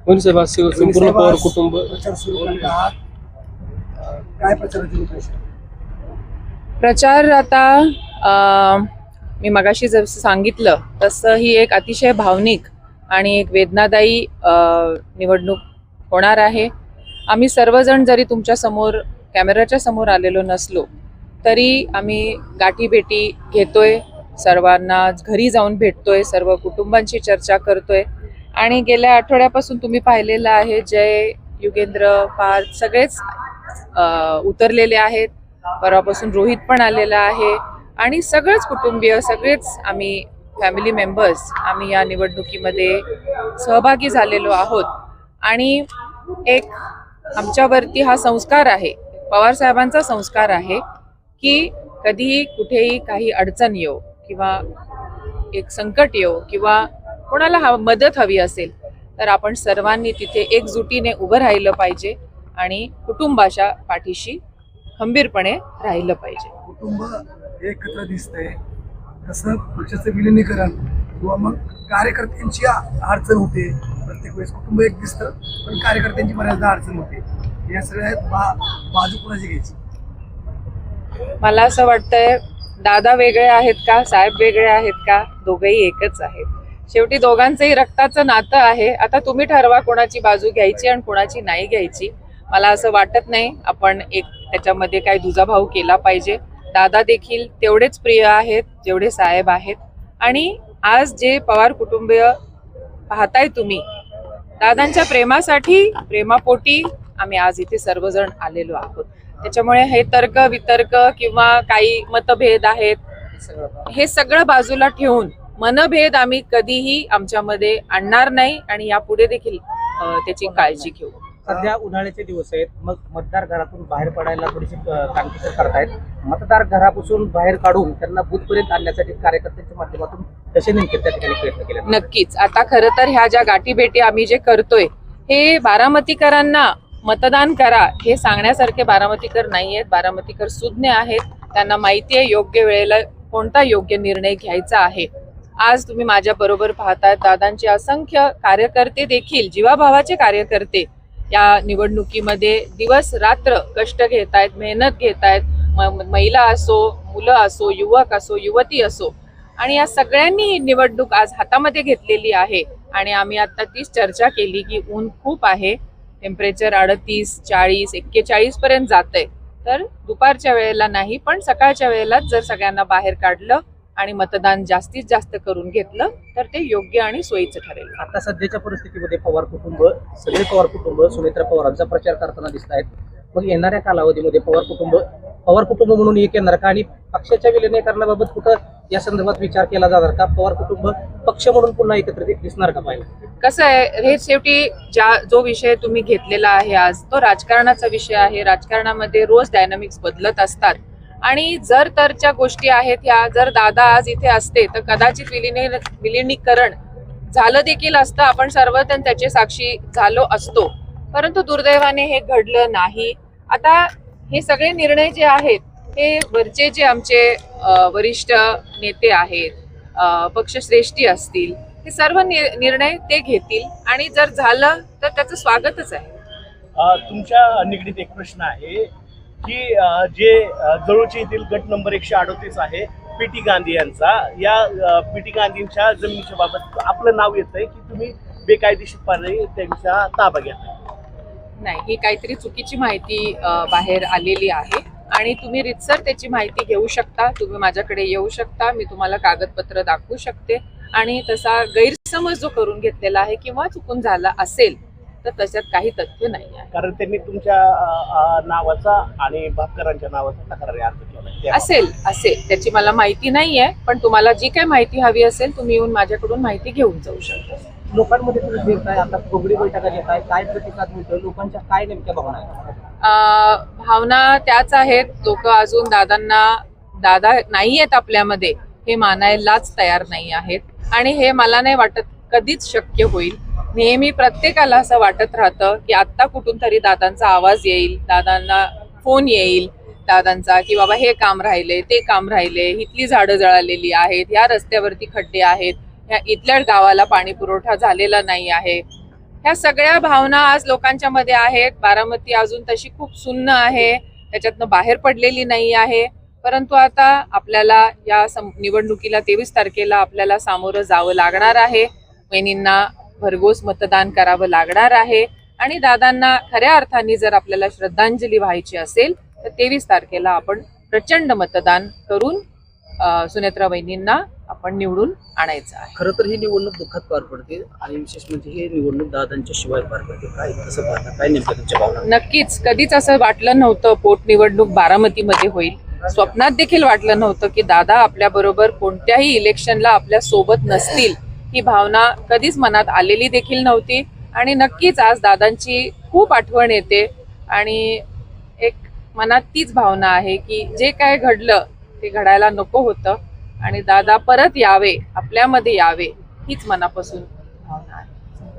मनसेबा संपूर्ण पवार कुटुंब प्रचार सुरू करत आहात. काय प्रचाराची उद्देश आहे? प्रचार आता मी मगाशी जसं सांगितलं तसं ही एक अतिशय भावनिक आणि एक वेदनादायी निवडणूक होणार आहे. आम्ही सर्वजण जरी तुमच्या समोर कॅमेऱ्याच्या समोर आलेलो नसलो तरी आम्ही गाठीभेटी घेतोय, सर्वांना घरी जाऊन भेटतोय, सर्व कुटुंबांची चर्चा करतोय. आणि गेल्या आठवड्यापासून तुम्ही पाहिलेलं आहे जय, युगेंद्र, पार्थ सगळेच उतरलेले आहेत. परवापासून रोहित पण आलेला आहे आणि सगळेच कुटुंबीय, सगळेच आम्ही फॅमिली मेंबर्स आम्ही या निवडणुकीमध्ये सहभागी झालेलो आहोत. आणि एक आमच्यावरती हा संस्कार आहे, पवार साहेबांचा संस्कार आहे की कधीही कुठेही काही अडचण येऊ किंवा एक संकट येऊ किंवा कोणाला मदत हवी असेल तर आपण सर्वांनी तिथे एकजुटीने उभं राहिलं पाहिजे आणि कुटुंबाच्या पाठीशी खंबीरपणे राहिलं पाहिजे. कुटुंब एकत्र दिसतंय तसं पक्षाचं विलिनीकरण किंवा मग कार्यकर्त्यांची अडचण होते. प्रत्येक वेळेस कुटुंब एक दिसतं पण कार्यकर्त्यांची बऱ्याचदा अडचण होते. या सगळ्यात बाजू कोणाची घ्यायची? मला असं वाटतंय दादा वेगळे आहेत का, साहेब वेगळे आहेत का, दोघेही एकच आहेत. शेवटी दोघांचंही रक्ताचं नातं आहे. आता तुम्ही ठरवा कोणाची बाजू घ्यायची आणि कोणाची नाही घ्यायची. मला असं वाटत नाही आपण एक त्याच्यामध्ये काय दुजाभाव केला पाहिजे. दादा देखील तेवढेच प्रिय आहेत जेवढे साहेब आहेत. आणि आज जे पवार कुटुंबीय पाहताय तुम्ही, दादांच्या प्रेमासाठी, प्रेमापोटी आम्ही आज इथे सर्वजण आलेलो आहोत. त्याच्यामुळे हे तर्क वितर्क किंवा काही मतभेद आहेत हे सगळं बाजूला ठेवून मनभेद आम्ही कधीही आमच्यामध्ये आणणार नाही आणि यापुढे देखील त्याची काळजी घेऊ. सध्या उन्हाळ्याचे दिवस आहेत, मग मतदार घरातून बाहेर पडायला थोडीशी कामगिरी करतायत. मतदार घरापासून बाहेर काढून त्यांना बूथपर्यंत आणण्यासाठी कार्यकर्त्यांच्या माध्यमातून कसे नेमके त्या ठिकाणी प्रयत्न केले? नक्कीच. आता खरं तर ह्या ज्या गाठीभेटी आम्ही जे करतोय हे बारामतीकरांना मतदान करा हे सांगण्यासारखे बारामतीकर नाही आहेत. बारामतीकर सुज्ञ आहेत, त्यांना माहिती आहे योग्य वेळेला कोणता योग्य निर्णय घ्यायचा आहे. आज तुम्ही माझ्या बरोबर पाहताय दादांचे असंख्य कार्यकर्ते देखील, जीवाभावाचे कार्यकर्ते या निवडणुकीमध्ये दिवस रात्र कष्ट घेतायत, मेहनत घेतायत. महिला असो, मुलं असो, युवक असो, युवती असो, आणि या सगळ्यांनी ही निवडणूक आज हातामध्ये घेतलेली आहे. आणि आम्ही आता तीच चर्चा केली की ऊन खूप आहे, टेम्परेचर 38, 40, 41 पर्यंत जातंय. तर दुपारच्या वेळेला नाही पण सकाळच्या वेळेलाच जर सगळ्यांना बाहेर काढलं आणि मतदान जास्तीत जास्त करून घेतलं तर ते योग्य आणि सोयीचं ठरेल. आता सध्याच्या परिस्थितीमध्ये पवार कुटुंब, सगळे पवार कुटुंब सुनेत्रा पवारांचा प्रचार करताना दिसत आहेत. मग येणाऱ्या कालावधीमध्ये पवार कुटुंब म्हणून एक येणार का आणि पक्षाच्या विलिनीकरणाबाबत कुठं या संदर्भात विचार केला जाणार का? पवार कुटुंब पक्ष म्हणून पुन्हा एकत्र दिसणार का? पाहिजे कसं आहे, हे शेवटी जो विषय तुम्ही घेतलेला आहे आज तो राजकारणाचा विषय आहे. राजकारणामध्ये रोज डायनामिक्स बदलत असतात आणि जर तरच्या गोष्टी आहेत ह्या. जर दादा आज इथे असते तर कदाचित विलिनीकरण झालं देखील असतं, आपण सर्वजण त्याचे साक्षी झालो असतो. परंतु दुर्दैवाने हे घडलं नाही. आता हे सगळे निर्णय जे आहेत हे वरचे जे आमचे वरिष्ठ नेते आहेत, पक्षश्रेष्ठी असतील, हे सर्व निर्णय ते घेतील आणि जर झालं तर त्याचं स्वागतच आहे. तुमच्या निगडीत एक प्रश्न आहे की जे जळूचे येथील गट नंबर 138 आहे पीटी गांधी यांचा, या पीटी गांधींच्या जमिनीच्या बाबत आपलं नाव येतंय की तुम्ही बेकायदेशीरपणे त्यांचा ताबा घेताय? नाही, ही काहीतरी चुकीची माहिती बाहेर आलेली आहे आणि तुम्ही रितसर त्याची माहिती घेऊ शकता. तुम्ही माझ्याकडे येऊ शकता, मी तुम्हाला कागदपत्र दाखवू शकते आणि तसा गैरसमज जो करून घेतलेला आहे किंवा चुकून झाला असेल तर त्याच्यात काही तथ्य नाही आहे. कारण त्यांनी तुमच्या नावाचा आणि भाकरांच्या नावाचा तक्रारी अर्ज केला असेल त्याची मला माहिती नाहीये, पण तुम्हाला जी काही माहिती हवी असेल तुम्ही येऊन माझ्याकडून माहिती घेऊन जाऊ शकता. लोकांमध्ये तुम्ही फिरताय, आता कोगडी बैठका घेताय, काय प्रतिसाद मिळतोय, लोकांच्या काय नेमक्या भावना आहेत? भावना त्याच आहेत. लोक अजून दादा नाही आहेत आपल्यामध्ये हे मानायलाच तयार नाही आहेत आणि हे मला नाही वाटत कधीच शक्य होईल. नेहमी प्रत्येकाला असं वाटत राहतं की आत्ता कुठून तरी दादांचा आवाज येईल, दादांना फोन येईल दादांचा की बाबा हे काम राहिले, ते काम राहिले, इथली झाडं जळालेली आहेत, या रस्त्यावरती खड्डे आहेत, या इथल्या गावाला पाणी पुरवठा झालेला नाही आहे. ह्या सगळ्या भावना आज लोकांच्या मध्ये आहेत. बारामती अजून तशी खूप सुन्न आहे, त्याच्यातनं बाहेर पडलेली नाही आहे. परंतु आता आपल्याला या निवडणुकीला 23 तारखेला आपल्याला सामोरं जावं लागणार आहे. वहिनींना भरघोस मतदान करावं लागणार आहे आणि दादांना खऱ्या अर्थाने जर आपल्याला श्रद्धांजली व्हायची असेल तर 23 तारखेला आपण प्रचंड मतदान करून सुनेत्रा वहिनींना आपण निवडून आणायचं आहे. खरं तर ही निवडणूक दुःखात पार पडते आणि विशेष म्हणजे ही निवडणूक दादांच्या शिवाय पार पडते. काय कसं पाहता, काय नेमकं तुमच्या भावना? नक्कीच कधीच असं वाटलं नव्हतं पोटनिवडणूक बारामतीमध्ये होईल. स्वप्नात देखील वाटलं नव्हतं की दादा आपल्या बरोबर कोणत्याही इलेक्शनला आपल्या सोबत नसतील. ही भावना कधीच मनात आलेली देखील नव्हती आणि नक्कीच आज दादांची खूप आठवण येते आणि एक मनात तीच भावना आहे की जे काय घडलं ते घडायला नको होतं आणि दादा परत यावे, आपल्यामध्ये यावे हीच मनापासून